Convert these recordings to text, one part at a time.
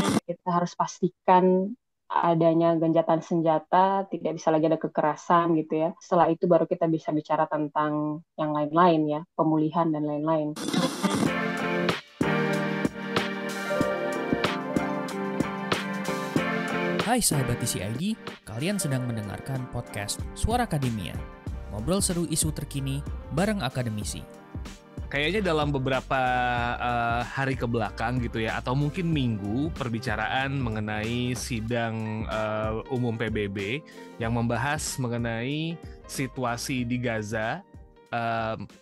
Kita harus pastikan adanya gencatan senjata, tidak bisa lagi ada kekerasan gitu ya. Setelah itu baru kita bisa bicara tentang yang lain-lain ya, pemulihan dan lain-lain. Hai sahabat TCID, kalian sedang mendengarkan podcast Suara Akademia. Ngobrol seru isu terkini bareng akademisi. Kayaknya dalam beberapa hari ke belakang gitu ya, atau mungkin minggu, perbicaraan mengenai sidang umum PBB yang membahas mengenai situasi di Gaza,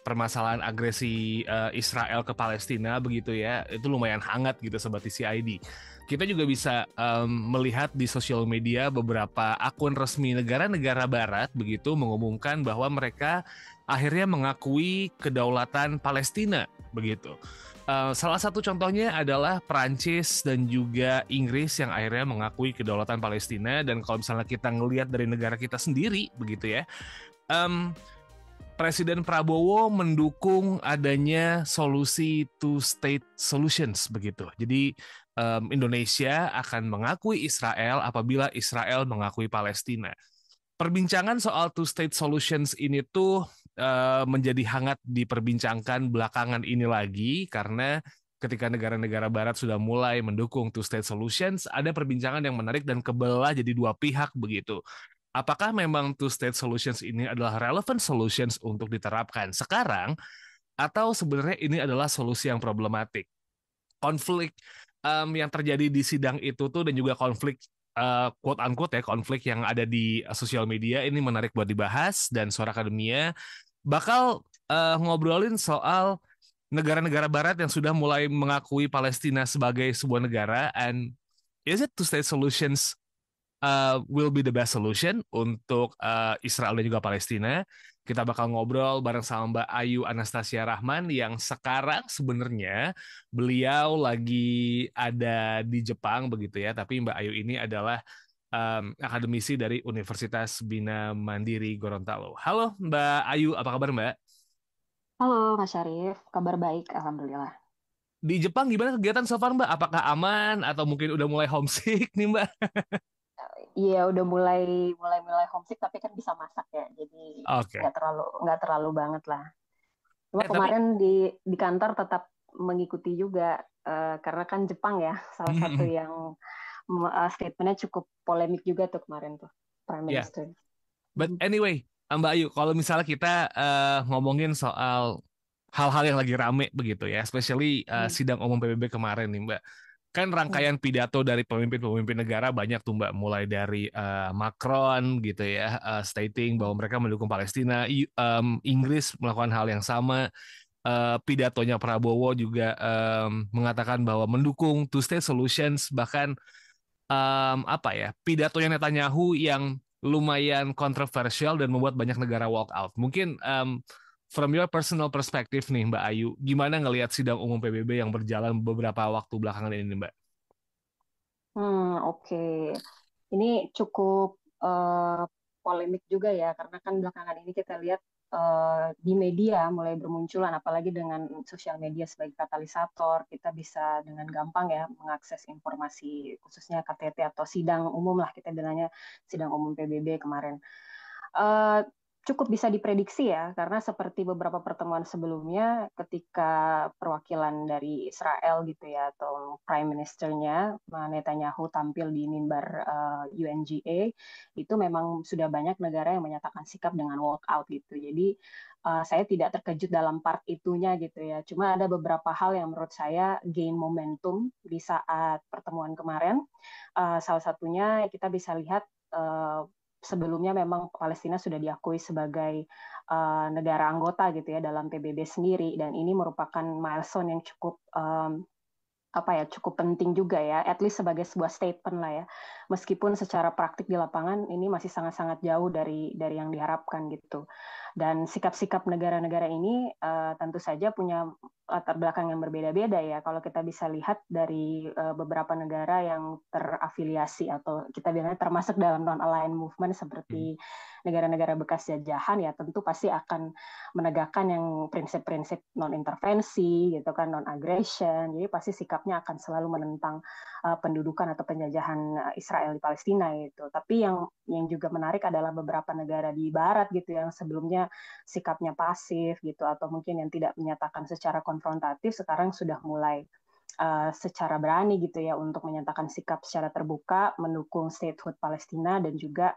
permasalahan agresi Israel ke Palestina begitu ya, itu lumayan hangat gitu Sobat TCID. Kita juga bisa melihat di sosial media beberapa akun resmi negara-negara barat begitu mengumumkan bahwa mereka akhirnya mengakui kedaulatan Palestina begitu. Salah satu contohnya adalah Perancis dan juga Inggris yang akhirnya mengakui kedaulatan Palestina. Dan kalau misalnya kita ngelihat dari negara kita sendiri begitu ya, Presiden Prabowo mendukung adanya solusi two state solutions begitu. Jadi Indonesia akan mengakui Israel apabila Israel mengakui Palestina. Perbincangan soal two state solutions ini tuh menjadi hangat diperbincangkan belakangan ini lagi karena ketika negara-negara barat sudah mulai mendukung two state solutions, ada perbincangan yang menarik dan kebelah jadi dua pihak begitu. Apakah memang two state solutions ini adalah relevant solutions untuk diterapkan sekarang atau sebenarnya ini adalah solusi yang problematik? Konflik yang terjadi di sidang itu tuh dan juga konflik quote unquote ya konflik yang ada di sosial media ini menarik buat dibahas dan Suara Akademia bakal ngobrolin soal negara-negara barat yang sudah mulai mengakui Palestina sebagai sebuah negara, and is it two state solutions will be the best solution untuk Israel dan juga Palestina. Kita bakal ngobrol bareng sama Mbak Ayu Anastasia Rahman yang sekarang sebenarnya beliau lagi ada di Jepang begitu ya. Tapi Mbak Ayu ini adalah akademisi dari Universitas Bina Mandiri Gorontalo. Halo Mbak Ayu, apa kabar Mbak? Halo Mas Syarif, kabar baik, Alhamdulillah. Di Jepang gimana kegiatan so far Mbak? Apakah aman atau mungkin udah mulai homesick nih Mbak? Iya, udah mulai mulai mulai homesick, tapi kan bisa masak ya, jadi Oke. nggak terlalu banget lah. Cuma Tapi kemarin di kantor tetap mengikuti juga, karena kan Jepang ya, salah satu yang statementnya cukup polemik juga tuh kemarin tuh, Prime ya. Minister. But Mhm. anyway, Mbak Ayu, kalau misalnya kita ngomongin soal hal-hal yang lagi rame begitu ya, especially Mhm. sidang umum PBB kemarin nih Mbak. Kan Mhm. rangkaian pidato dari pemimpin-pemimpin negara banyak tuh Mbak, mulai dari Macron gitu ya, stating bahwa mereka mendukung Palestina, Inggris melakukan hal yang sama, pidatonya Prabowo juga mengatakan bahwa mendukung two state solutions, bahkan apa ya pidatonya Netanyahu yang lumayan kontroversial dan membuat banyak negara walk out. Mungkin from your personal perspective nih Mbak Ayu, gimana ngelihat sidang umum PBB yang berjalan beberapa waktu belakangan ini Mbak? Oke. Ini cukup eh, polemik juga ya, karena kan belakangan ini kita lihat di media mulai bermunculan, apalagi dengan sosial media sebagai katalisator, kita bisa dengan gampang ya mengakses informasi, khususnya KTT atau sidang umum lah kita bilangnya, sidang umum PBB kemarin. Eh, Cukup bisa diprediksi ya, karena seperti beberapa pertemuan sebelumnya, ketika perwakilan dari Israel gitu ya, atau Prime Ministernya Netanyahu tampil di mimbar UNGA, itu memang sudah banyak negara yang menyatakan sikap dengan walkout gitu. Jadi saya tidak terkejut dalam part itunya gitu ya. Cuma ada beberapa hal yang menurut saya gain momentum di saat pertemuan kemarin. Salah satunya kita bisa lihat sebelumnya memang Palestina sudah diakui sebagai negara anggota gitu ya dalam PBB sendiri, dan ini merupakan milestone yang cukup apa ya, cukup penting juga ya, at least sebagai sebuah statement lah ya, meskipun secara praktik di lapangan ini masih sangat-sangat jauh dari yang diharapkan gitu. Dan sikap-sikap negara-negara ini tentu saja punya latar belakang yang berbeda-beda ya. Kalau kita bisa lihat dari beberapa negara yang terafiliasi atau kita bilangnya termasuk dalam non-aligned movement seperti negara-negara bekas jajahan, ya tentu pasti akan menegakkan yang prinsip-prinsip non-intervensi gitu kan, non-aggression. Jadi pasti sikapnya akan selalu menentang pendudukan atau penjajahan Israel di Palestina itu. Tapi yang juga menarik adalah beberapa negara di Barat gitu yang sebelumnya sikapnya pasif gitu atau mungkin yang tidak menyatakan secara konfrontatif sekarang sudah mulai secara berani gitu ya untuk menyatakan sikap secara terbuka mendukung statehood Palestina dan juga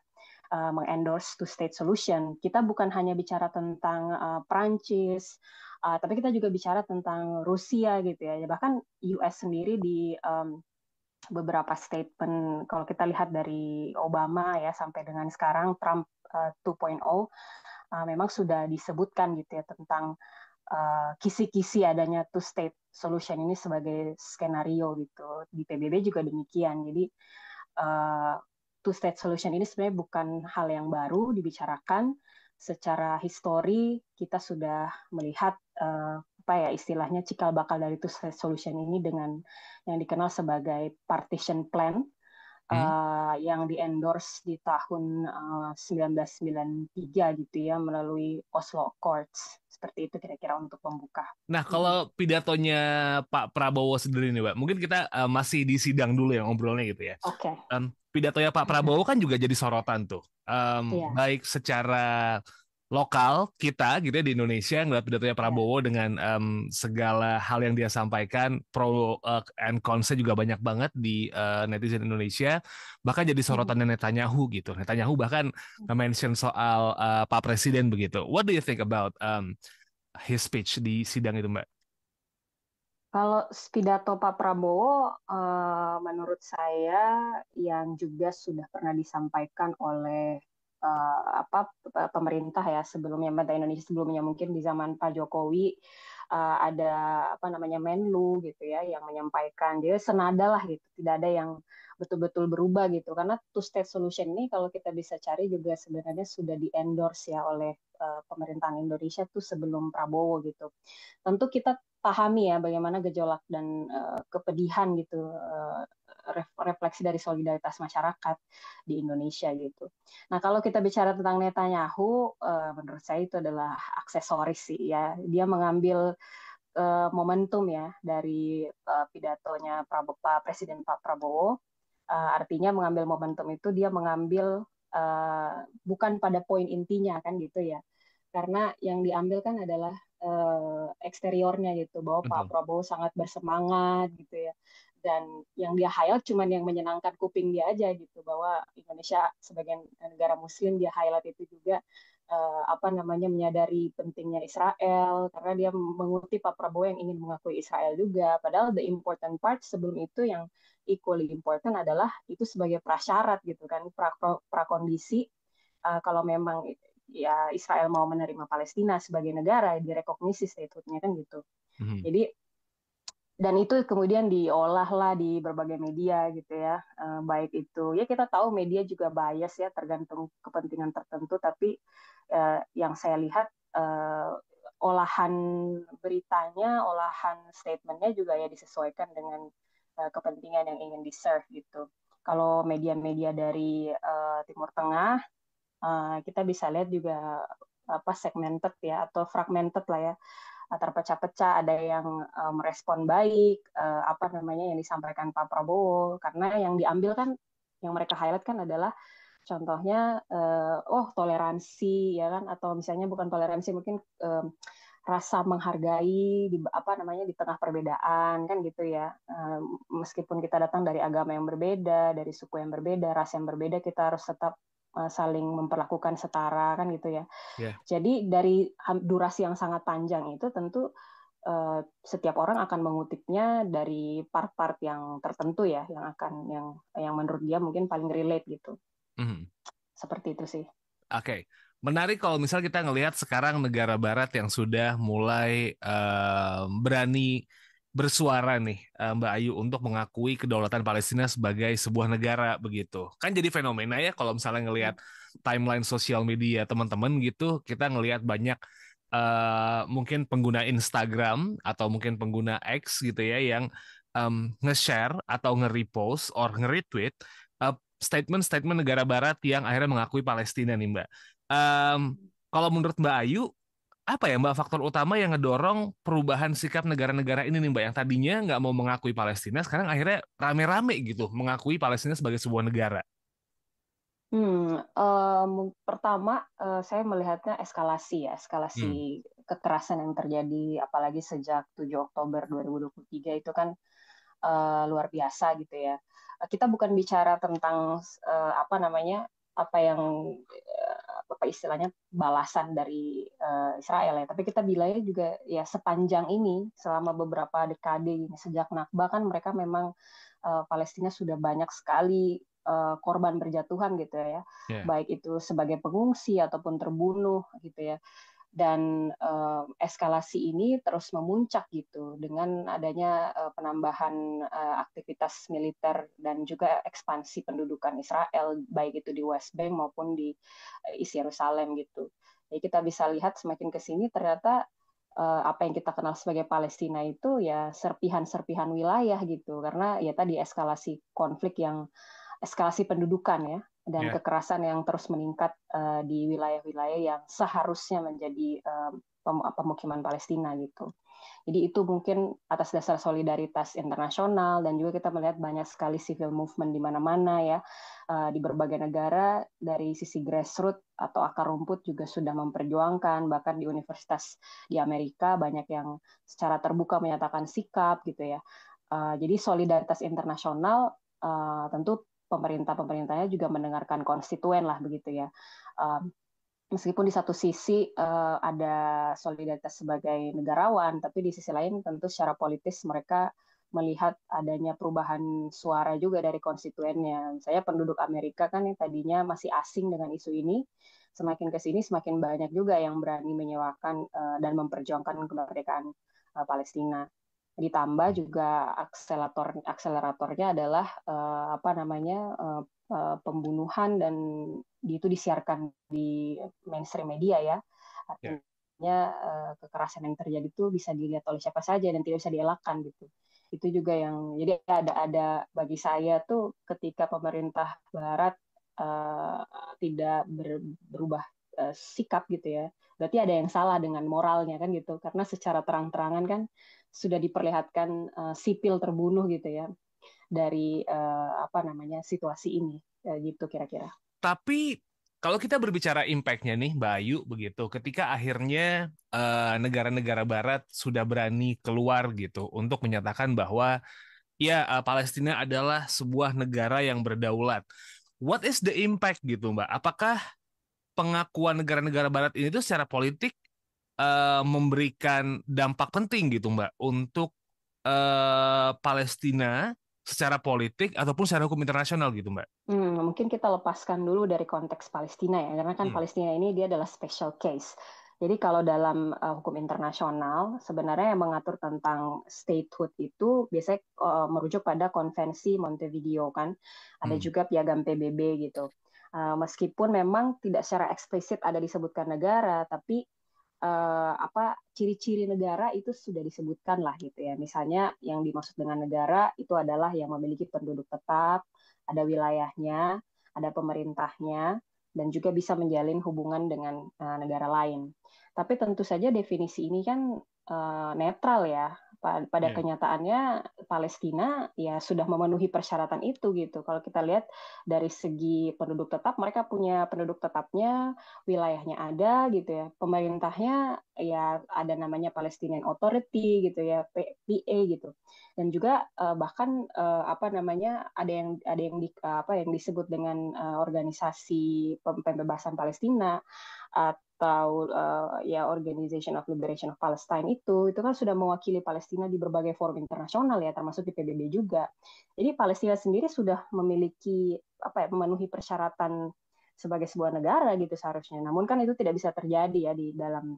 mengendorse two-state solution. Kita bukan hanya bicara tentang Prancis, tapi kita juga bicara tentang Rusia gitu ya. Bahkan US sendiri di beberapa statement, kalau kita lihat dari Obama ya sampai dengan sekarang Trump 2.0, memang sudah disebutkan gitu ya tentang kisi-kisi adanya two-state solution ini sebagai skenario gitu. Di PBB juga demikian. Jadi two-state solution ini sebenarnya bukan hal yang baru dibicarakan. Secara histori kita sudah melihat apa ya istilahnya cikal bakal dari two-state solution ini dengan yang dikenal sebagai partition plan yang di-endorse di tahun 1993 gitu ya melalui Oslo Accords. Seperti itu kira-kira untuk membuka. Nah, kalau pidatonya Pak Prabowo sendiri nih, Mbak, mungkin kita masih di sidang dulu ya ngobrolnya gitu ya. Oke. Pidatonya Pak Prabowo kan juga jadi sorotan tuh. Iya. Baik secara lokal kita gitu ya di Indonesia ngeliat pidatonya Prabowo dengan segala hal yang dia sampaikan, pro and cons juga banyak banget di netizen Indonesia, bahkan jadi sorotannya Netanyahu gitu. Netanyahu bahkan mention soal Pak Presiden begitu. What do you think about his speech di sidang itu, Mbak? Kalau pidato Pak Prabowo, menurut saya yang juga sudah pernah disampaikan oleh pemerintah ya sebelumnya, pemerintah Indonesia sebelumnya mungkin di zaman Pak Jokowi ada apa namanya Menlu gitu ya yang menyampaikan, dia senada lah gitu, tidak ada yang betul-betul berubah gitu karena two state solution ini kalau kita bisa cari juga sebenarnya sudah di endorse ya oleh pemerintahan Indonesia tuh sebelum Prabowo gitu. Tentu kita pahami ya bagaimana gejolak dan kepedihan gitu refleksi dari solidaritas masyarakat di Indonesia gitu. Nah kalau kita bicara tentang Netanyahu, menurut saya itu adalah aksesoris sih ya. Dia mengambil momentum ya dari pidatonya Presiden Pak Prabowo. Artinya mengambil momentum itu dia mengambil bukan pada poin intinya kan gitu ya. Karena yang diambil kan adalah eksteriornya gitu bahwa Pak Prabowo sangat bersemangat gitu ya dan yang dia highlight cuman yang menyenangkan kuping dia aja gitu bahwa Indonesia sebagai negara muslim dia highlight itu juga apa namanya menyadari pentingnya Israel karena dia mengutip Pak Prabowo yang ingin mengakui Israel juga padahal the important part sebelum itu yang equally important adalah itu sebagai prasyarat gitu kan prakondisi kalau memang ya Israel mau menerima Palestina sebagai negara direkognisi statehood-nya kan gitu. Jadi dan itu kemudian diolah lah di berbagai media gitu ya. Baik itu ya kita tahu media juga bias ya tergantung kepentingan tertentu tapi yang saya lihat olahan beritanya, olahan statementnya juga ya disesuaikan dengan kepentingan yang ingin di-serve gitu. Kalau media-media dari Timur Tengah kita bisa lihat juga segmented ya atau fragmented lah ya terpecah-pecah ada yang merespon baik apa namanya yang disampaikan Pak Prabowo karena yang diambil kan yang mereka highlight kan adalah contohnya toleransi ya kan atau misalnya bukan toleransi mungkin rasa menghargai di apa namanya di tengah perbedaan kan gitu ya meskipun kita datang dari agama yang berbeda dari suku yang berbeda ras yang berbeda kita harus tetap saling memperlakukan setara kan gitu ya. Jadi dari durasi yang sangat panjang itu tentu setiap orang akan mengutipnya dari part-part yang tertentu ya yang menurut dia mungkin paling relate gitu. Seperti itu sih. Oke. Menarik kalau misal kita ngelihat sekarang negara barat yang sudah mulai berani bersuara nih, Mbak Ayu, untuk mengakui kedaulatan Palestina sebagai sebuah negara begitu. Kan jadi fenomena ya kalau misalnya ngelihat timeline sosial media teman-teman gitu, kita ngelihat banyak mungkin pengguna Instagram atau mungkin pengguna X gitu ya yang nge-share atau nge-repost or nge-retweet statement-statement negara Barat yang akhirnya mengakui Palestina nih Mbak. Kalau menurut Mbak Ayu, apa ya Mbak faktor utama yang ngedorong perubahan sikap negara-negara ini nih Mbak yang tadinya nggak mau mengakui Palestina sekarang akhirnya rame-rame gitu mengakui Palestina sebagai sebuah negara? Pertama, saya melihatnya eskalasi ya, Hmm, eskalasi kekerasan yang terjadi, apalagi sejak 7 Oktober 2023 itu kan luar biasa gitu ya. Kita bukan bicara tentang apa namanya, apa yang apa istilahnya balasan dari Israel ya, tapi kita bilangnya juga ya sepanjang ini selama beberapa dekade ini sejak Nakba kan mereka memang Palestina sudah banyak sekali korban berjatuhan gitu ya, ya, baik itu sebagai pengungsi ataupun terbunuh gitu ya. Dan eskalasi ini terus memuncak gitu dengan adanya penambahan aktivitas militer dan juga ekspansi pendudukan Israel baik itu di West Bank maupun di East Yerusalem gitu. Jadi kita bisa lihat semakin ke sini ternyata apa yang kita kenal sebagai Palestina itu ya serpihan-serpihan wilayah gitu karena ya tadi eskalasi konflik yang eskalasi pendudukan ya dan ya. kekerasan yang terus meningkat di wilayah-wilayah yang seharusnya menjadi pemukiman Palestina gitu. Jadi itu mungkin atas dasar solidaritas internasional dan juga kita melihat banyak sekali civil movement di mana-mana ya di berbagai negara dari sisi grassroots atau akar rumput juga sudah memperjuangkan bahkan di universitas di Amerika banyak yang secara terbuka menyatakan sikap gitu ya. Jadi solidaritas internasional tentu pemerintahnya juga mendengarkan konstituen lah begitu ya. Meskipun di satu sisi ada solidaritas sebagai negarawan, tapi di sisi lain tentu secara politis mereka melihat adanya perubahan suara juga dari konstituennya. Saya penduduk Amerika kan yang tadinya masih asing dengan isu ini, semakin ke sini semakin banyak juga yang berani menyewakan dan memperjuangkan kemerdekaan Palestina. Ditambah juga akseleratornya adalah apa namanya pembunuhan dan itu disiarkan di mainstream media ya. Ya. Artinya kekerasan yang terjadi itu bisa dilihat oleh siapa saja dan tidak bisa dielakkan gitu. Itu juga yang jadi ada bagi saya tuh ketika pemerintah Barat uh, tidak berubah sikap gitu ya. Berarti ada yang salah dengan moralnya kan gitu. Karena secara terang-terangan kan sudah diperlihatkan sipil terbunuh gitu ya dari apa namanya situasi ini gitu kira-kira. Tapi kalau kita berbicara impact-nya nih, Mbak Ayu, begitu, ketika akhirnya negara-negara Barat sudah berani keluar gitu untuk menyatakan bahwa ya Palestina adalah sebuah negara yang berdaulat. What is the impact gitu, Mbak? Apakah pengakuan negara-negara Barat ini tuh secara politik memberikan dampak penting gitu, Mbak, untuk Palestina secara politik ataupun secara hukum internasional gitu, Mbak? Mungkin kita lepaskan dulu dari konteks Palestina ya, karena kan Hmm. Palestina ini dia adalah special case. Jadi kalau dalam hukum internasional sebenarnya yang mengatur tentang statehood itu biasanya merujuk pada konvensi Montevideo kan, ada Hmm. juga piagam PBB gitu. Meskipun memang tidak secara eksplisit ada disebutkan negara, tapi apa ciri-ciri negara itu sudah disebutkan lah gitu ya. Misalnya yang dimaksud dengan negara itu adalah yang memiliki penduduk tetap, ada wilayahnya, ada pemerintahnya, dan juga bisa menjalin hubungan dengan negara lain. Tapi tentu saja definisi ini kan netral ya. Pada Ya. kenyataannya Palestina ya sudah memenuhi persyaratan itu gitu. Kalau kita lihat dari segi penduduk tetap, mereka punya penduduk tetapnya, wilayahnya ada gitu ya, pemerintahnya ya ada namanya Palestinian Authority gitu ya, PA gitu, dan juga bahkan apa namanya ada yang disebut dengan organisasi pembebasan Palestina atau ya Organization of Liberation of Palestine itu kan sudah mewakili Palestina di berbagai forum internasional ya termasuk di PBB juga. Jadi Palestina sendiri sudah memiliki apa ya memenuhi persyaratan sebagai sebuah negara gitu seharusnya. Namun kan itu tidak bisa terjadi ya di dalam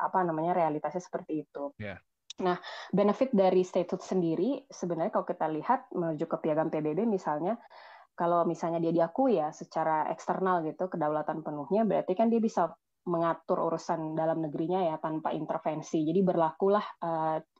apa namanya realitasnya seperti itu. Ya. Nah, benefit dari statehood sendiri sebenarnya kalau kita lihat menuju ke piagam PBB misalnya, kalau misalnya dia diakui ya secara eksternal gitu kedaulatan penuhnya, berarti kan dia bisa mengatur urusan dalam negerinya ya tanpa intervensi. Jadi berlakulah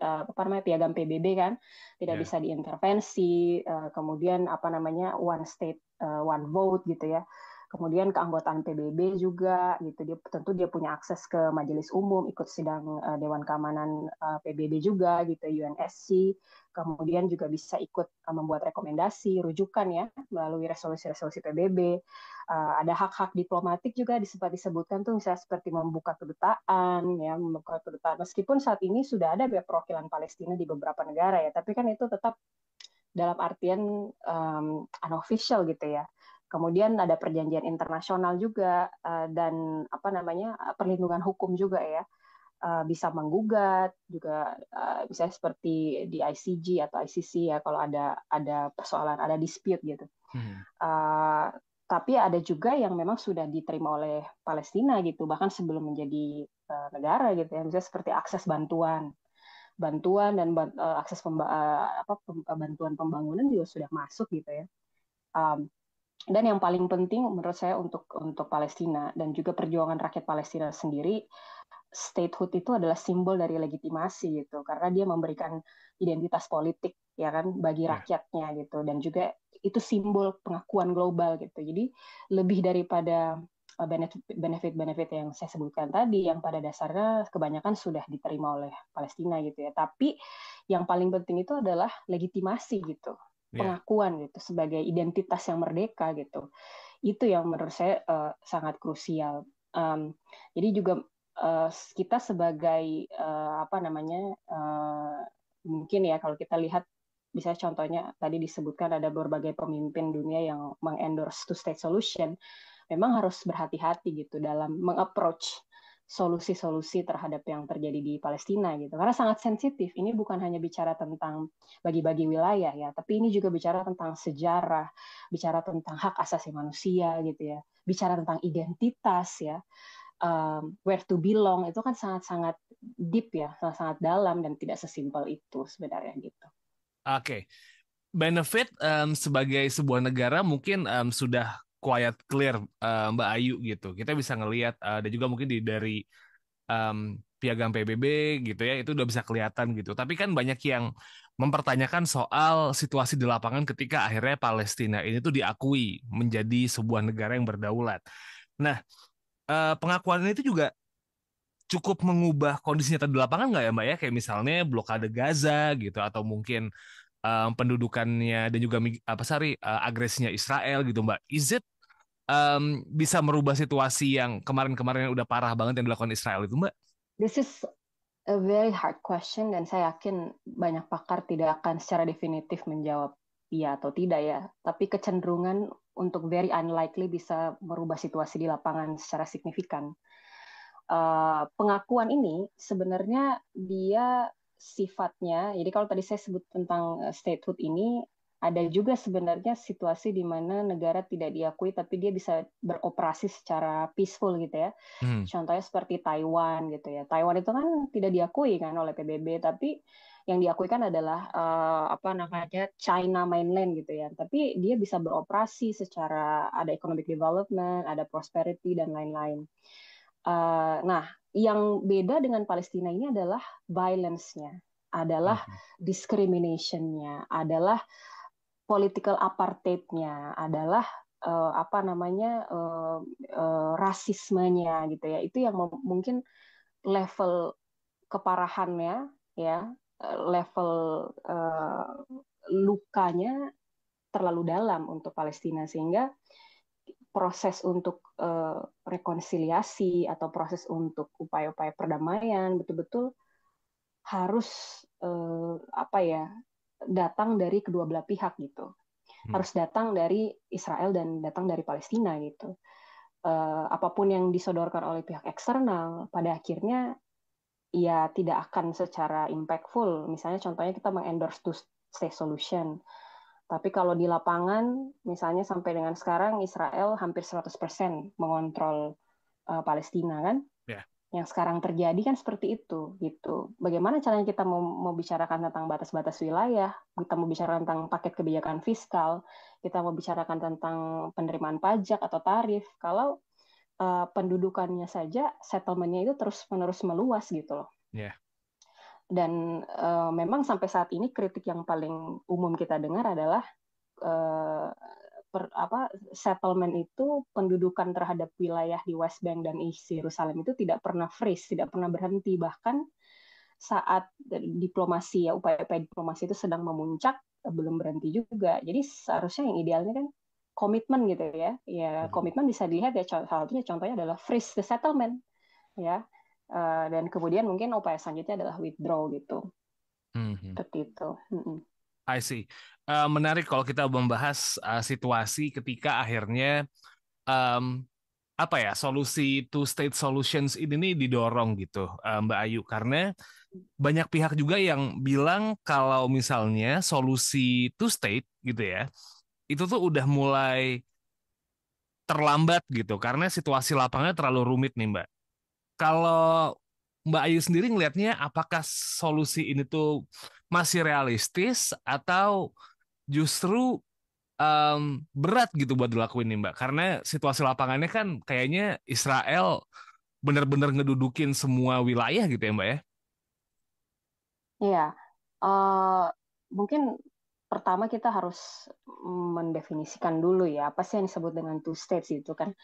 apa namanya piagam PBB kan, tidak Ya. bisa diintervensi. Kemudian apa namanya one state one vote gitu ya. Kemudian keanggotaan PBB juga gitu. Dia tentu dia punya akses ke majelis umum, ikut sidang Dewan Keamanan PBB juga gitu, UNSC. Kemudian juga bisa ikut membuat rekomendasi, rujukan ya melalui resolusi-resolusi PBB. Ada hak-hak diplomatik juga disebutkan tuh misalnya seperti membuka kedutaan ya, membuka kedutaan. Meskipun saat ini sudah ada perwakilan Palestina di beberapa negara ya, tapi kan itu tetap dalam artian unofficial gitu ya. Kemudian ada perjanjian internasional juga dan apa namanya perlindungan hukum juga ya. Bisa menggugat juga misalnya seperti di ICJ atau ICC ya kalau ada persoalan ada dispute gitu. Hmm. Tapi ada juga yang memang sudah diterima oleh Palestina gitu bahkan sebelum menjadi negara gitu ya misalnya seperti akses bantuan dan akses bantuan pembangunan juga sudah masuk gitu ya. Um, dan yang paling penting menurut saya untuk Palestina dan juga perjuangan rakyat Palestina sendiri, statehood itu adalah simbol dari legitimasi gitu karena dia memberikan identitas politik ya kan bagi Ya. rakyatnya gitu dan juga itu simbol pengakuan global gitu. Jadi lebih daripada benefit-benefit yang saya sebutkan tadi yang pada dasarnya kebanyakan sudah diterima oleh Palestina gitu ya. Tapi yang paling penting itu adalah legitimasi gitu, Ya. pengakuan gitu sebagai identitas yang merdeka gitu. Itu yang menurut saya sangat krusial. Jadi juga kita sebagai apa namanya mungkin ya kalau kita lihat bisa contohnya tadi disebutkan ada berbagai pemimpin dunia yang mengendorse two state solution memang harus berhati-hati gitu dalam mengapproach solusi-solusi terhadap yang terjadi di Palestina gitu karena sangat sensitif ini bukan hanya bicara tentang bagi-bagi wilayah ya tapi ini juga bicara tentang sejarah bicara tentang hak asasi manusia gitu ya bicara tentang identitas ya where to belong itu kan sangat-sangat deep ya, sangat-sangat dalam dan tidak sesimpel itu sebenarnya gitu. Oke. Benefit sebagai sebuah negara mungkin sudah quite clear, Mbak Ayu gitu. Kita bisa ngelihat dan juga mungkin dari piagam PBB gitu ya itu udah bisa kelihatan gitu. Tapi kan banyak yang mempertanyakan soal situasi di lapangan ketika akhirnya Palestina ini tuh diakui menjadi sebuah negara yang berdaulat. Nah, pengakuan ini tuh juga cukup mengubah kondisi nyata di lapangan nggak ya Mbak ya? Kayak misalnya blokade Gaza gitu atau mungkin pendudukannya dan juga agresinya Israel gitu Mbak. Is it bisa merubah situasi yang kemarin-kemarin yang udah parah banget yang dilakukan Israel itu Mbak? This is a very hard question dan saya yakin banyak pakar tidak akan secara definitif menjawab iya atau tidak ya. Tapi kecenderungan untuk very unlikely bisa merubah situasi di lapangan secara signifikan. Pengakuan ini sebenarnya dia sifatnya, jadi kalau tadi saya sebut tentang statehood ini, ada juga sebenarnya situasi di mana negara tidak diakui tapi dia bisa beroperasi secara peaceful gitu ya. Hmm. Contohnya seperti Taiwan gitu ya. Taiwan itu kan tidak diakui kan oleh PBB, tapi yang diakui kan adalah apa namanya China mainland gitu ya. Tapi dia bisa beroperasi secara ada economic development, ada prosperity dan lain-lain. Nah, yang beda dengan Palestina ini adalah violence-nya, adalah Oke. discrimination-nya, adalah political apartheid-nya, adalah apa namanya rasismenya gitu ya. Itu yang mungkin level keparahannya ya, level uh, lukanya terlalu dalam untuk Palestina sehingga proses untuk rekonsiliasi atau proses untuk upaya-upaya perdamaian betul-betul harus apa ya datang dari kedua belah pihak gitu Hmm. harus datang dari Israel dan datang dari Palestina gitu apapun yang disodorkan oleh pihak eksternal pada akhirnya ya tidak akan secara impactful misalnya contohnya kita mengendorse two state solution tapi kalau di lapangan, misalnya sampai dengan sekarang Israel hampir 100% mengontrol Palestina kan. Ya. Yang sekarang terjadi kan seperti itu, gitu. Bagaimana caranya kita mau bicarakan tentang batas-batas wilayah, kita mau bicara tentang paket kebijakan fiskal, kita mau bicarakan tentang penerimaan pajak atau tarif, kalau pendudukannya saja, settlement-nya itu terus-menerus meluas gitu loh. Yeah. Dan memang sampai saat ini kritik yang paling umum kita dengar adalah settlement itu pendudukan terhadap wilayah di West Bank dan East Jerusalem itu tidak pernah freeze, tidak pernah berhenti. Bahkan saat diplomasi upaya-upaya diplomasi itu sedang memuncak, belum berhenti juga. Jadi seharusnya yang idealnya kan komitmen gitu ya. Ya komitmen bisa dilihat ya, salah satunya contohnya adalah freeze the settlement ya. Dan kemudian mungkin upaya selanjutnya adalah withdraw gitu. Seperti itu. I see. Menarik kalau kita membahas situasi ketika akhirnya solusi two state solutions ini nih didorong gitu, Mbak Ayu, karena banyak pihak juga yang bilang kalau misalnya solusi two state gitu ya, itu tuh udah mulai terlambat gitu karena situasi lapangnya terlalu rumit nih, Mbak. Kalau Mbak Ayu sendiri ngelihatnya apakah solusi ini tuh masih realistis atau justru berat gitu buat dilakuin nih Mbak? Karena situasi lapangannya kan kayaknya Israel benar-benar ngedudukin semua wilayah gitu ya Mbak ya? Iya, uh, mungkin pertama kita harus mendefinisikan dulu ya apa sih yang disebut dengan two states itu kan.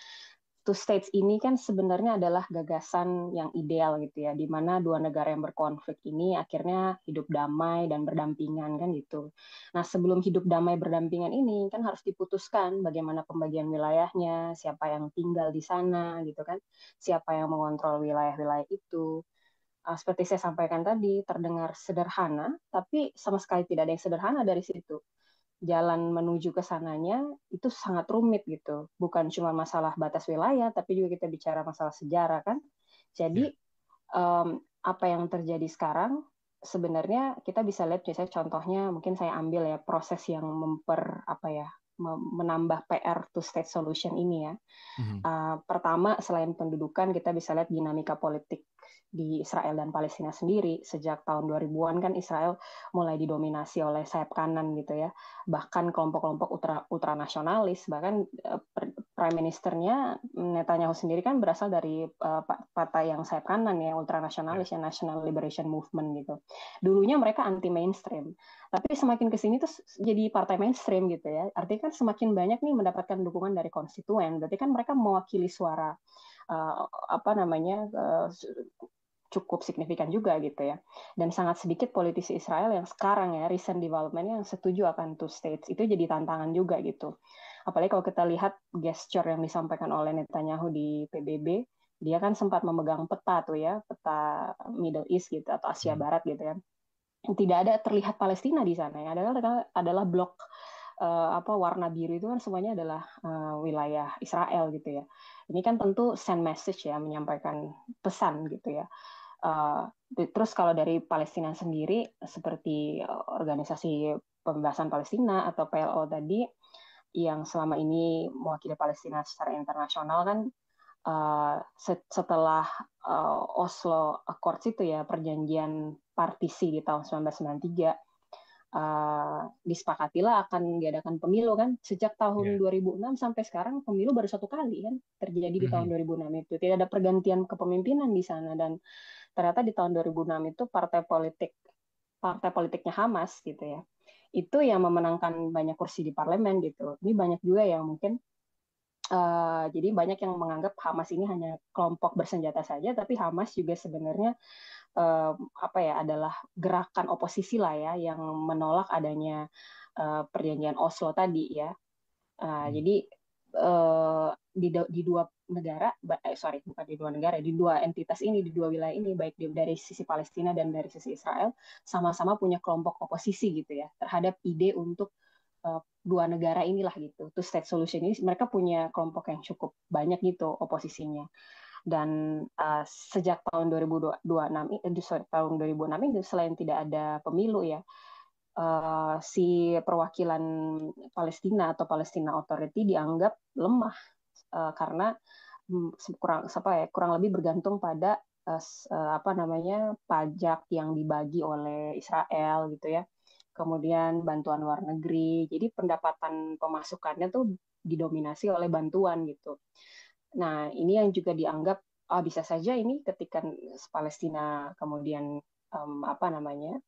Two states ini kan sebenarnya adalah gagasan yang ideal gitu ya, di mana dua negara yang berkonflik ini akhirnya hidup damai dan berdampingan kan gitu. Nah sebelum hidup damai berdampingan ini kan harus diputuskan bagaimana pembagian wilayahnya, siapa yang tinggal di sana gitu kan, siapa yang mengontrol wilayah-wilayah itu. Seperti saya sampaikan tadi, terdengar sederhana, tapi sama sekali tidak ada yang sederhana dari situ. Jalan menuju ke sananya itu sangat rumit gitu. Bukan cuma masalah batas wilayah, tapi juga kita bicara masalah sejarah kan. Jadi apa yang terjadi sekarang sebenarnya kita bisa lihat, misalnya contohnya mungkin saya ambil ya proses yang menambah PR two state solution ini ya. Pertama, selain pendudukan, kita bisa lihat dinamika politik di Israel dan Palestina sendiri. Sejak tahun 2000-an kan Israel mulai didominasi oleh sayap kanan gitu ya. Bahkan kelompok-kelompok ultranasionalis, bahkan Prime Ministernya Netanyahu sendiri kan berasal dari partai yang sayap kanan ya, ultranasionalis ya, National Liberation Movement gitu. Dulunya mereka anti mainstream, tapi semakin kesini tuh jadi partai mainstream gitu ya. Artinya kan semakin banyak nih mendapatkan dukungan dari konstituen. Berarti kan mereka mewakili suara cukup signifikan juga gitu ya. Dan sangat sedikit politisi Israel yang sekarang ya recent development yang setuju akan two states. Itu jadi tantangan juga gitu. Apalagi kalau kita lihat gesture yang disampaikan oleh Netanyahu di PBB, dia kan sempat memegang peta tuh ya, peta Middle East gitu atau Asia Barat gitu ya. Tidak ada terlihat Palestina di sana ya. Adalah blok warna biru itu kan semuanya adalah wilayah Israel gitu ya. Ini kan tentu send message ya, menyampaikan pesan gitu ya. Terus kalau dari Palestina sendiri seperti organisasi pembebasan Palestina atau PLO tadi yang selama ini mewakili Palestina secara internasional kan setelah Oslo Accords itu ya, perjanjian partisi di tahun 1993, disepakatilah akan diadakan pemilu kan. Sejak tahun 2006 sampai sekarang pemilu baru satu kali kan terjadi di tahun 2006 itu. Tidak ada pergantian kepemimpinan di sana, dan ternyata di tahun 2006 itu partai politiknya Hamas gitu ya, itu yang memenangkan banyak kursi di parlemen gitu. Ini banyak juga yang mungkin jadi banyak yang menganggap Hamas ini hanya kelompok bersenjata saja, tapi Hamas juga sebenarnya adalah gerakan oposisi lah ya, yang menolak adanya perjanjian Oslo tadi ya. Jadi di dua negara, bukan di dua negara, di dua entitas ini, di dua wilayah ini, baik dari sisi Palestina dan dari sisi Israel, sama-sama punya kelompok oposisi gitu ya terhadap ide untuk dua negara inilah gitu. Two state solution ini mereka punya kelompok yang cukup banyak gitu oposisinya. Dan sejak tahun 2006 itu selain tidak ada pemilu ya, si perwakilan Palestina atau Palestina Authority dianggap lemah karena kurang lebih bergantung pada apa namanya, pajak yang dibagi oleh Israel gitu ya. Kemudian bantuan luar negeri. Jadi pendapatan pemasukannya tuh didominasi oleh bantuan gitu. Nah, ini yang juga dianggap bisa saja ini ketika Palestina kemudian apa namanya,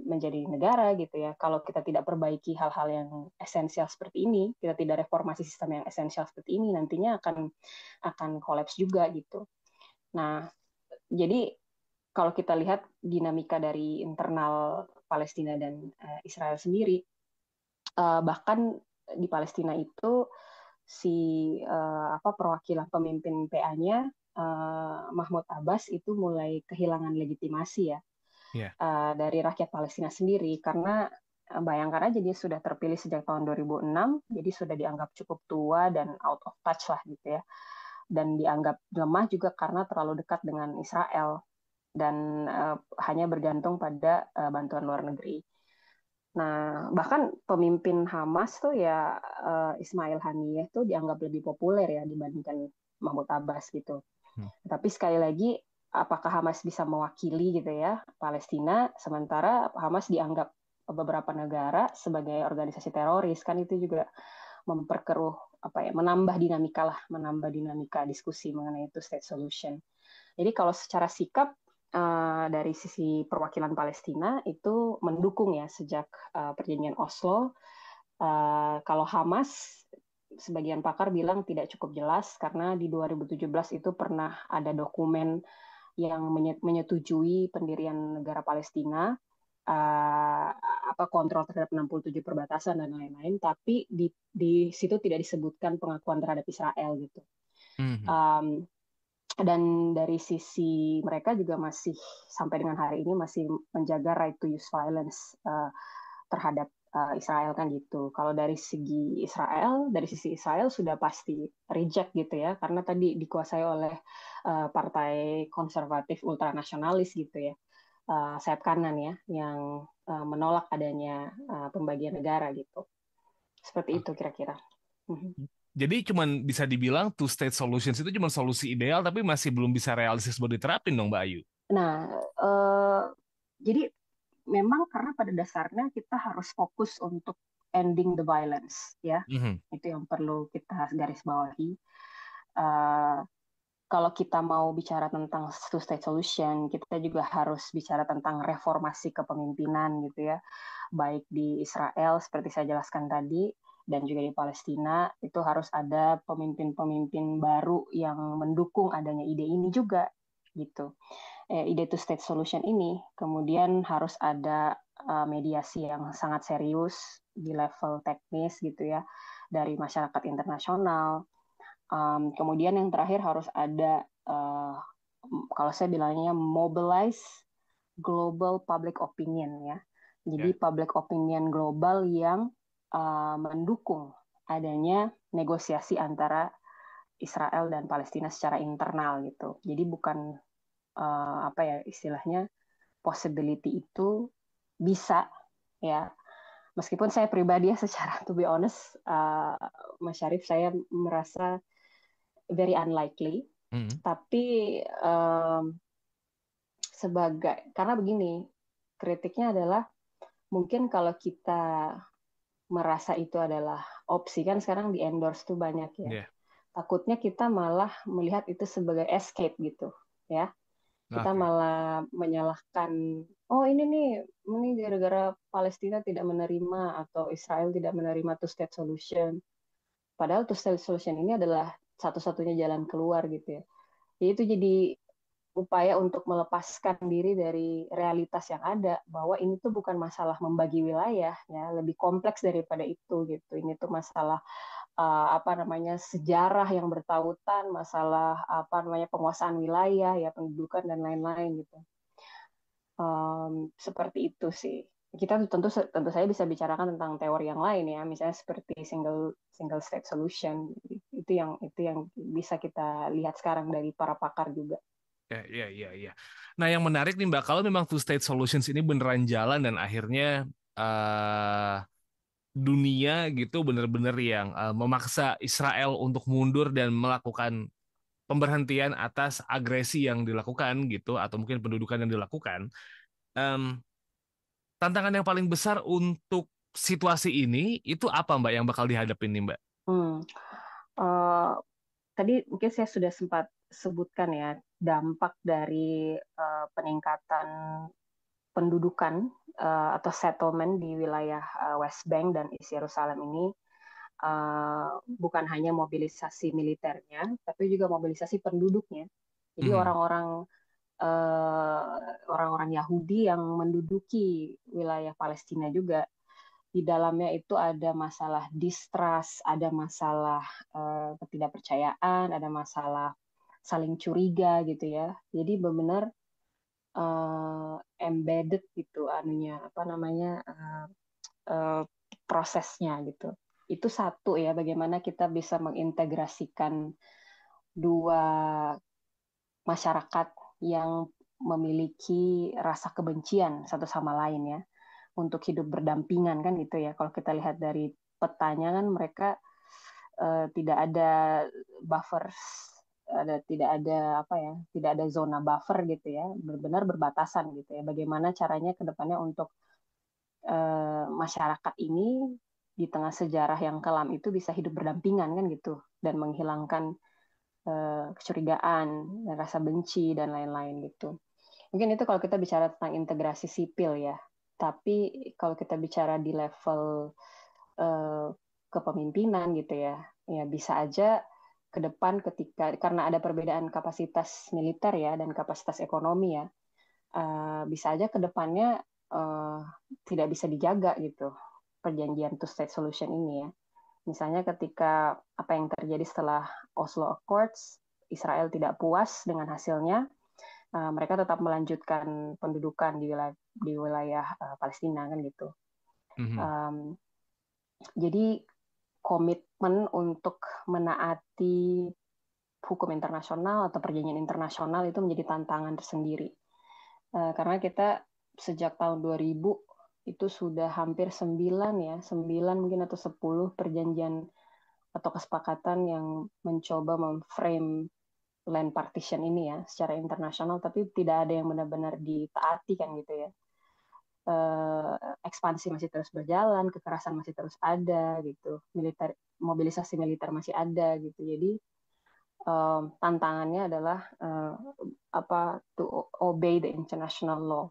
menjadi negara gitu ya. Kalau kita tidak perbaiki hal-hal yang esensial seperti ini, kita tidak reformasi sistem yang esensial seperti ini, nantinya akan kolaps juga gitu. Nah, jadi kalau kita lihat dinamika dari internal Palestina dan Israel sendiri, bahkan di Palestina itu si apa perwakilan pemimpin PA-nya Mahmud Abbas itu mulai kehilangan legitimasi ya Ya. dari rakyat Palestina sendiri karena bayangkan aja dia sudah terpilih sejak tahun 2006, jadi sudah dianggap cukup tua dan out of touch lah gitu ya. Dan dianggap lemah juga karena terlalu dekat dengan Israel dan hanya bergantung pada bantuan luar negeri. Nah, bahkan pemimpin Hamas tuh ya Ismail Haniyeh tuh dianggap lebih populer ya dibandingkan Mahmud Abbas gitu. Hmm. Tapi sekali lagi, apakah Hamas bisa mewakili gitu ya Palestina, sementara Hamas dianggap beberapa negara sebagai organisasi teroris, kan itu juga memperkeruh apa ya, menambah dinamika diskusi mengenai itu state solution. Jadi kalau secara sikap dari sisi perwakilan Palestina itu mendukung ya sejak perjanjian Oslo. Kalau Hamas, sebagian pakar bilang tidak cukup jelas karena di 2017 itu pernah ada dokumen yang menyetujui pendirian negara Palestina, apa kontrol terhadap 67 perbatasan dan lain-lain, tapi di situ tidak disebutkan pengakuan terhadap Israel gitu. Um, dan dari sisi mereka juga masih sampai dengan hari ini masih menjaga right to use violence terhadap Israel kan gitu. Kalau dari sisi Israel sudah pasti reject gitu ya, karena tadi dikuasai oleh partai konservatif ultranasionalis gitu ya, sayap kanan ya, yang menolak adanya pembagian negara gitu. Seperti itu kira-kira. Jadi cuman bisa dibilang two state solutions itu cuma solusi ideal tapi masih belum bisa realistis buat diterapin dong Mbak Ayu. Nah, jadi memang karena pada dasarnya kita harus fokus untuk ending the violence ya. Itu yang perlu kita garis bawahi. Kalau kita mau bicara tentang two state solution, kita juga harus bicara tentang reformasi kepemimpinan gitu ya. Baik di Israel seperti saya jelaskan tadi dan juga di Palestina itu harus ada pemimpin-pemimpin baru yang mendukung adanya ide ini juga gitu. Ide two state solution ini kemudian harus ada mediasi yang sangat serius di level teknis gitu ya dari masyarakat internasional. Kemudian yang terakhir harus ada kalau saya bilangnya mobilize global public opinion ya. Jadi public opinion global yang mendukung adanya negosiasi antara Israel dan Palestina secara internal gitu. Jadi bukan apa ya istilahnya, possibility itu bisa ya. Meskipun saya pribadi ya secara to be honest, Mas Syarif, saya merasa very unlikely. Tapi karena begini, kritiknya adalah mungkin kalau kita merasa itu adalah opsi, kan sekarang di endorse tuh banyak ya. Takutnya kita malah melihat itu sebagai escape gitu ya. Kita malah menyalahkan, oh ini gara-gara Palestina tidak menerima atau Israel tidak menerima two state solution. Padahal two state solution ini adalah satu-satunya jalan keluar gitu ya. Jadi itu jadi upaya untuk melepaskan diri dari realitas yang ada, bahwa ini tuh bukan masalah membagi wilayah ya, lebih kompleks daripada itu gitu. Ini tuh masalah apa namanya, sejarah yang bertautan, masalah apa namanya, penguasaan wilayah ya, pendudukan dan lain-lain gitu. Seperti itu sih. Kita tentu saya bisa bicarakan tentang teori yang lain ya, misalnya seperti single state solution. Itu yang bisa kita lihat sekarang dari para pakar juga. Ya. Nah, yang menarik nih Mbak, kalau memang two state solutions ini beneran jalan dan akhirnya dunia gitu bener-bener yang memaksa Israel untuk mundur dan melakukan pemberhentian atas agresi yang dilakukan gitu, atau mungkin pendudukan yang dilakukan. Em, Tantangan yang paling besar untuk situasi ini itu apa Mbak yang bakal dihadapin nih Mbak? Hmm. Eh, Tadi mungkin saya sudah sempat sebutkan ya dampak dari peningkatan pendudukan atau settlement di wilayah West Bank dan East Yerusalem ini bukan hanya mobilisasi militernya, tapi juga mobilisasi penduduknya. Jadi Mhm. orang-orang Yahudi yang menduduki wilayah Palestina juga di dalamnya itu ada masalah distrust, ada masalah ketidakpercayaan, ada masalah saling curiga gitu ya. Jadi benar-benar embedded gitu anunya apa namanya uh, prosesnya gitu. Itu satu ya, bagaimana kita bisa mengintegrasikan dua masyarakat yang memiliki rasa kebencian satu sama lain ya untuk hidup berdampingan kan gitu ya. Kalau kita lihat dari petanya kan mereka tidak ada buffer, tidak ada apa ya, tidak ada zona buffer gitu ya, benar-benar berbatasan gitu ya. Bagaimana caranya ke depannya untuk masyarakat ini di tengah sejarah yang kelam itu bisa hidup berdampingan kan gitu dan menghilangkan kecurigaan, rasa benci dan lain-lain gitu. Mungkin itu kalau kita bicara tentang integrasi sipil ya. Tapi kalau kita bicara di level eh, kepemimpinan gitu ya, ya bisa aja ke depan ketika karena ada perbedaan kapasitas militer ya dan kapasitas ekonomi ya, bisa aja ke depannya eh, tidak bisa dijaga gitu perjanjian two state solution ini ya. Misalnya ketika apa yang terjadi setelah Oslo Accords, Israel tidak puas dengan hasilnya, mereka tetap melanjutkan pendudukan di wilayah Palestina kan gitu. Mhm. Um, jadi komitmen untuk menaati hukum internasional atau perjanjian internasional itu menjadi tantangan tersendiri. Karena kita sejak tahun 2000 itu sudah hampir 9 ya, 9 mungkin atau 10 perjanjian atau kesepakatan yang mencoba memframe land partition ini ya secara internasional, tapi tidak ada yang benar-benar ditaati kan gitu ya. Ekspansi masih terus berjalan, kekerasan masih terus ada gitu, mobilisasi militer masih ada gitu. Jadi tantangannya adalah apa to obey the international law.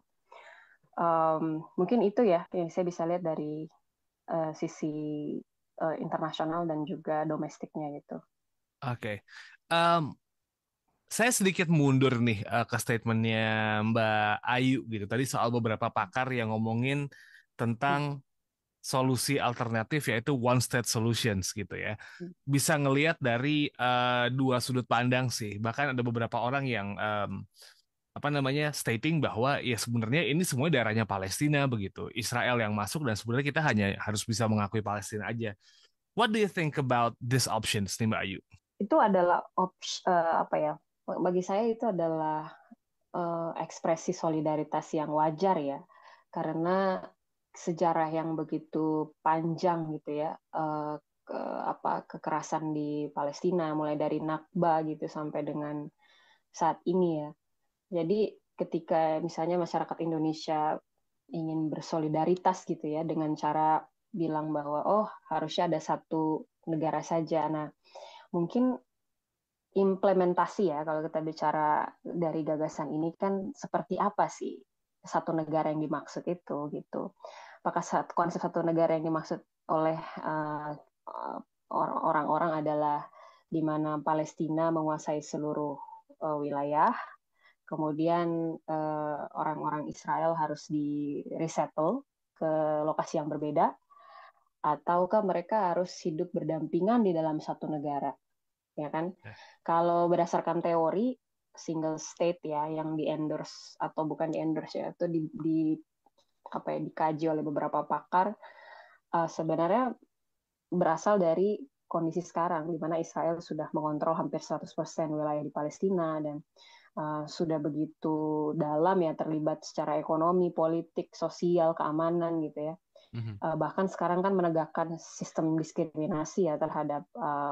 Mungkin itu ya yang saya bisa lihat dari sisi internasional dan juga domestiknya gitu. Oke. Em, saya sedikit mundur nih ke statementnya Mbak Ayu gitu. Tadi soal beberapa pakar yang ngomongin tentang solusi alternatif yaitu one state solutions gitu ya. Bisa ngelihat dari dua sudut pandang sih. Bahkan ada beberapa orang yang apa namanya stating bahwa ya sebenarnya ini semua daerahnya Palestina begitu. Israel yang masuk dan sebenarnya kita hanya harus bisa mengakui Palestina aja. What do you think about these options nih Mbak Ayu? Itu adalah apa ya? Bagi saya itu adalah ekspresi solidaritas yang wajar ya, karena sejarah yang begitu panjang gitu ya, kekerasan di Palestina mulai dari Nakba gitu sampai dengan saat ini ya. Jadi ketika misalnya masyarakat Indonesia ingin bersolidaritas gitu ya dengan cara bilang bahwa oh harusnya ada satu negara saja. Nah, mungkin implementasi ya kalau kita bicara dari gagasan ini kan seperti apa sih satu negara yang dimaksud itu gitu. Apakah konsep satu negara yang dimaksud oleh orang-orang adalah di mana Palestina menguasai seluruh wilayah, kemudian orang-orang Israel harus di resettle ke lokasi yang berbeda, ataukah mereka harus hidup berdampingan di dalam satu negara, ya kan? Kalau berdasarkan teori single state ya yang di endorse atau bukan di endorse ya itu di apa ya dikaji oleh beberapa pakar sebenarnya berasal dari kondisi sekarang di mana Israel sudah mengontrol hampir 100% wilayah di Palestina dan sudah begitu dalam ya terlibat secara ekonomi, politik, sosial, keamanan gitu ya. Mhm. Bahkan sekarang kan menegakkan sistem diskriminasi ya terhadap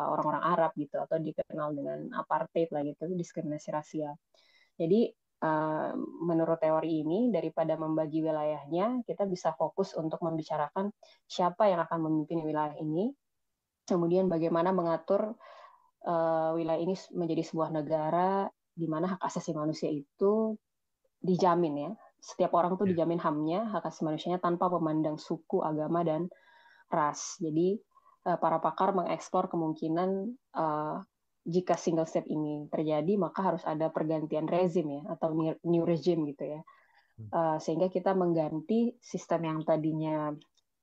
orang-orang Arab gitu, atau dikenal dengan apartheid lah gitu, diskriminasi rasial. Jadi menurut teori ini, daripada membagi wilayahnya, kita bisa fokus untuk membicarakan siapa yang akan memimpin wilayah ini, kemudian bagaimana mengatur wilayah ini menjadi sebuah negara di mana hak asasi manusia itu dijamin ya. Setiap orang tuh Ya. dijamin HAM-nya, hak asasi manusianya, tanpa memandang suku, agama, dan ras. Jadi para pakar mengeksplor kemungkinan jika single state ini terjadi, maka harus ada pergantian rezim ya, atau new regime gitu ya. Sehingga kita mengganti sistem yang tadinya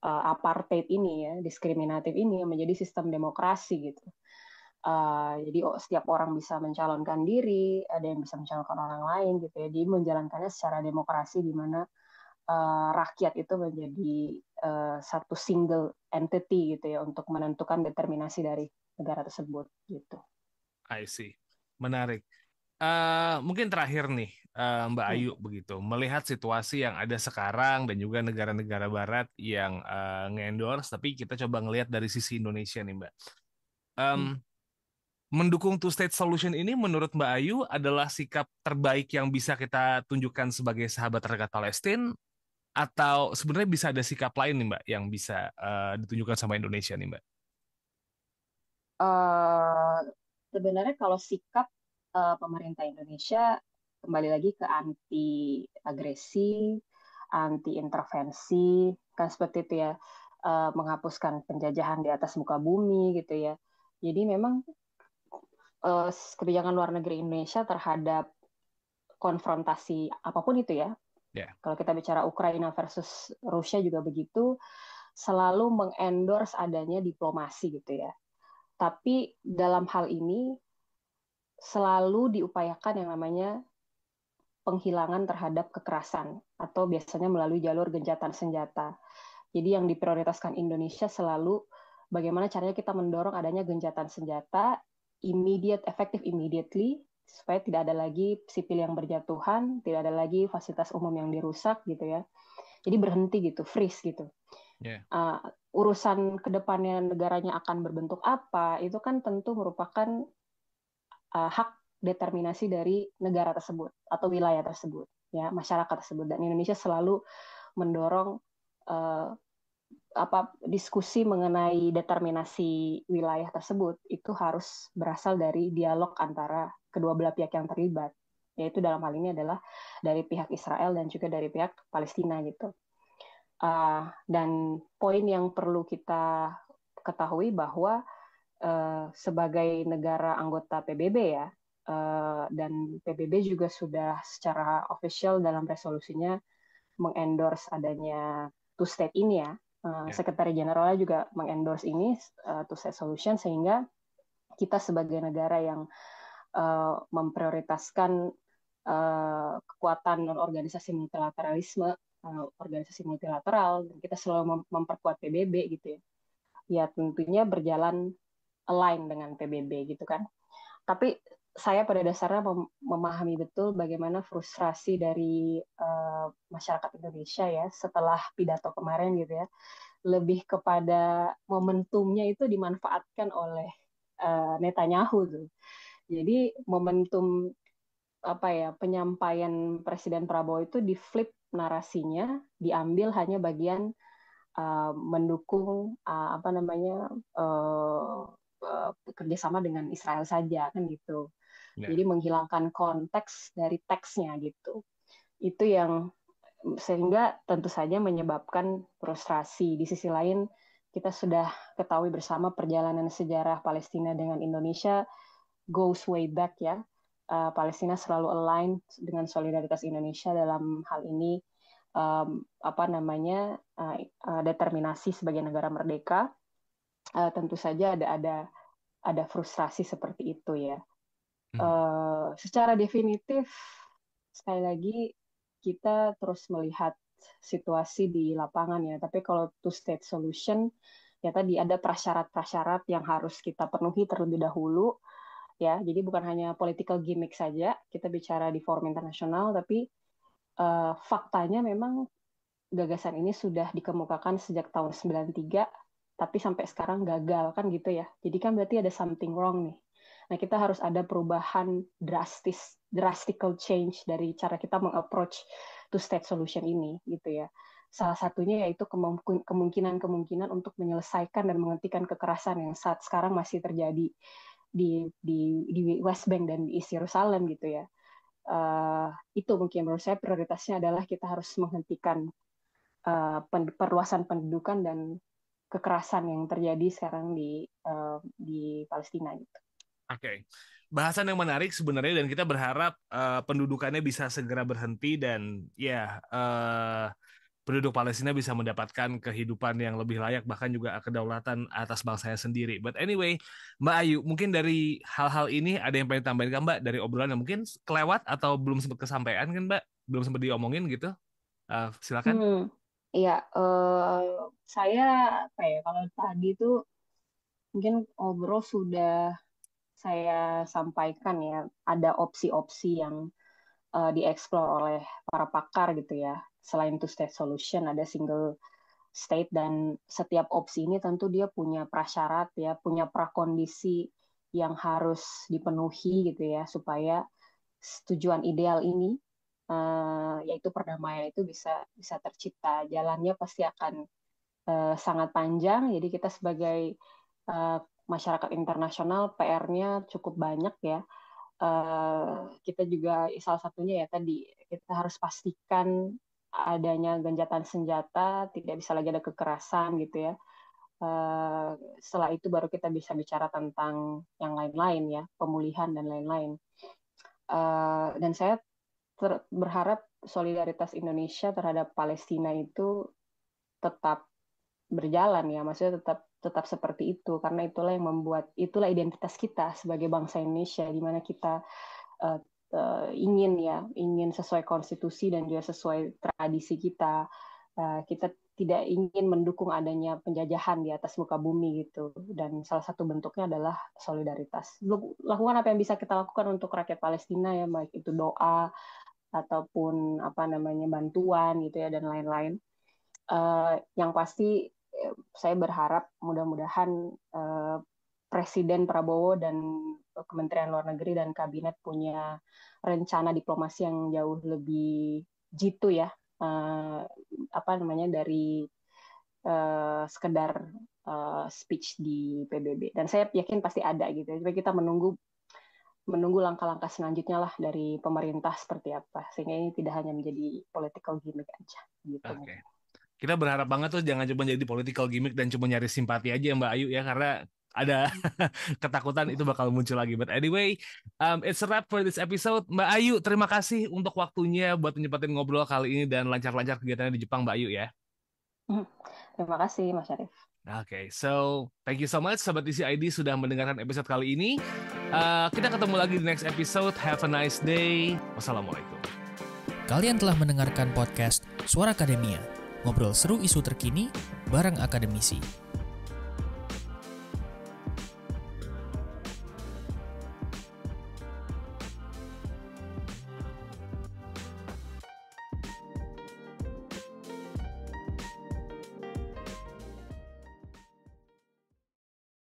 apartheid ini ya, diskriminatif ini, menjadi sistem demokrasi gitu. Jadi setiap orang bisa mencalonkan diri, ada yang bisa mencalonkan orang lain gitu ya. Jadi menjalankannya secara demokrasi di mana rakyat itu menjadi satu single entity gitu ya untuk menentukan determinasi dari negara tersebut gitu. I see. Menarik. Mungkin terakhir nih, Mbak Ayu begitu, melihat situasi yang ada sekarang dan juga negara-negara Barat yang nge-endorse, tapi kita coba ngelihat dari sisi Indonesia nih, Mbak. Mendukung two-state solution ini menurut Mbak Ayu adalah sikap terbaik yang bisa kita tunjukkan sebagai sahabat terdekat Palestina, atau sebenarnya bisa ada sikap lain nih, Mbak, yang bisa ditunjukkan sama Indonesia nih, Mbak? Uh, Sebenarnya kalau sikap pemerintah Indonesia kembali lagi ke anti agresi, anti intervensi, kan seperti itu ya, menghapuskan penjajahan di atas muka bumi gitu ya. Jadi memang kebijakan luar negeri Indonesia terhadap konfrontasi apapun itu ya. Ya. Kalau kita bicara Ukraina versus Rusia juga begitu, selalu mengendorse adanya diplomasi gitu ya. Tapi dalam hal ini selalu diupayakan yang namanya penghilangan terhadap kekerasan atau biasanya melalui jalur gencatan senjata. Jadi yang diprioritaskan Indonesia selalu bagaimana caranya kita mendorong adanya gencatan senjata effective immediately, supaya tidak ada lagi sipil yang berjatuhan, tidak ada lagi fasilitas umum yang dirusak gitu ya. Jadi berhenti gitu, freeze gitu. Yeah. Urusan kedepannya negaranya akan berbentuk apa, itu kan tentu merupakan hak determinasi dari negara tersebut atau wilayah tersebut, ya, masyarakat tersebut. Dan Indonesia selalu mendorong diskusi mengenai determinasi wilayah tersebut itu harus berasal dari dialog antara kedua belah pihak yang terlibat, yaitu dalam hal ini adalah dari pihak Israel dan juga dari pihak Palestina gitu. Dan poin yang perlu kita ketahui bahwa sebagai negara anggota PBB ya, dan PBB juga sudah secara official dalam resolusinya mengendorse adanya two state ini ya. Sekretari Jenderalnya juga mengendorse ini two state solution, sehingga kita sebagai negara yang memprioritaskan kekuatan organisasi multilateralisme, organisasi multilateral, dan kita selalu memperkuat PBB gitu ya. Ya tentunya berjalan align dengan PBB gitu kan. Tapi saya pada dasarnya memahami betul bagaimana frustrasi dari masyarakat Indonesia ya setelah pidato kemarin gitu ya. Lebih kepada momentumnya itu dimanfaatkan oleh Netanyahu tuh. Jadi momentum penyampaian Presiden Prabowo itu di flip narasinya, diambil hanya bagian mendukung kerjasama dengan Israel saja kan gitu. Yeah. Jadi menghilangkan konteks dari teksnya gitu. Itu yang sehingga tentu saja menyebabkan frustrasi. Di sisi lain kita sudah ketahui bersama perjalanan sejarah Palestina dengan Indonesia goes way back ya. Palestina selalu align dengan solidaritas Indonesia dalam hal ini determinasi sebagai negara merdeka. Tentu saja ada frustrasi seperti itu ya. Secara definitif sekali lagi kita terus melihat situasi di lapangan ya. Tapi kalau two state solution ya tadi ada prasyarat-prasyarat yang harus kita penuhi terlebih dahulu ya. Jadi bukan hanya political gimmick saja kita bicara di forum internasional, tapi faktanya memang gagasan ini sudah dikemukakan sejak tahun 93, tapi sampai sekarang gagal kan gitu ya. Jadi kan berarti ada something wrong nih. Nah, kita harus ada perubahan drastical change dari cara kita mengapproach two-state solution ini gitu ya. Salah satunya yaitu kemungkinan untuk menyelesaikan dan menghentikan kekerasan yang saat sekarang masih terjadi di West Bank dan di East Jerusalem gitu ya. Itu mungkin menurut saya prioritasnya adalah kita harus menghentikan perluasan pendudukan dan kekerasan yang terjadi sekarang di Palestina gitu. Oke. Bahasan yang menarik sebenarnya, dan kita berharap pendudukannya bisa segera berhenti dan ya penduduk Palestina bisa mendapatkan kehidupan yang lebih layak, bahkan juga kedaulatan atas bangsanya sendiri. But anyway, Mbak Ayu, mungkin dari hal-hal ini ada yang pengen tambahin kan Mbak dari obrolan yang mungkin kelewat atau belum sempat kesampaian kan Mbak? Belum sempat diomongin gitu? Silakan. Iya, saya apa ya, kalau tadi tuh mungkin obrol sudah saya sampaikan ya, ada opsi-opsi yang dieksplor oleh para pakar gitu ya. Selain two-state solution, ada single state, dan setiap opsi ini tentu dia punya prasyarat ya, punya prakondisi yang harus dipenuhi gitu ya, supaya tujuan ideal ini yaitu perdamaian itu bisa tercipta. Jalannya pasti akan sangat panjang, jadi kita sebagai masyarakat internasional PR-nya cukup banyak ya. Kita juga salah satunya ya tadi kita harus pastikan adanya gencatan senjata, tidak bisa lagi ada kekerasan gitu ya. Setelah itu baru kita bisa bicara tentang yang lain-lain ya, pemulihan dan lain-lain. Dan saya berharap solidaritas Indonesia terhadap Palestina itu tetap berjalan ya, maksudnya tetap seperti itu, karena itulah identitas kita sebagai bangsa Indonesia, di mana kita ingin sesuai konstitusi dan juga sesuai tradisi kita. Kita tidak ingin mendukung adanya penjajahan di atas muka bumi gitu, dan salah satu bentuknya adalah solidaritas. Lakukan apa yang bisa kita lakukan untuk rakyat Palestina ya, baik itu doa ataupun bantuan gitu ya, dan lain-lain. Yang pasti saya berharap mudah-mudahan Presiden Prabowo dan Kementerian Luar Negeri dan Kabinet punya rencana diplomasi yang jauh lebih jitu ya, dari sekedar speech di PBB. Dan saya yakin pasti ada gitu. Jadi kita menunggu langkah-langkah selanjutnya lah dari pemerintah seperti apa, sehingga ini tidak hanya menjadi political gimmick aja gitu. Okay. Kita berharap banget tuh jangan cuma jadi political gimmick dan cuma nyari simpati aja Mbak Ayu ya, karena ada ketakutan itu bakal muncul lagi. But anyway, it's a wrap for this episode. Mbak Ayu, terima kasih untuk waktunya buat nyempatin ngobrol kali ini, dan lancar-lancar kegiatannya di Jepang Mbak Ayu ya. Terima kasih Mas Syarif. Okay, so thank you so much Sobat TCID sudah mendengarkan episode kali ini. Kita ketemu lagi di next episode. Have a nice day. Wassalamualaikum. Kalian telah mendengarkan podcast Suara Akademia. Ngobrol seru isu terkini bareng akademisi.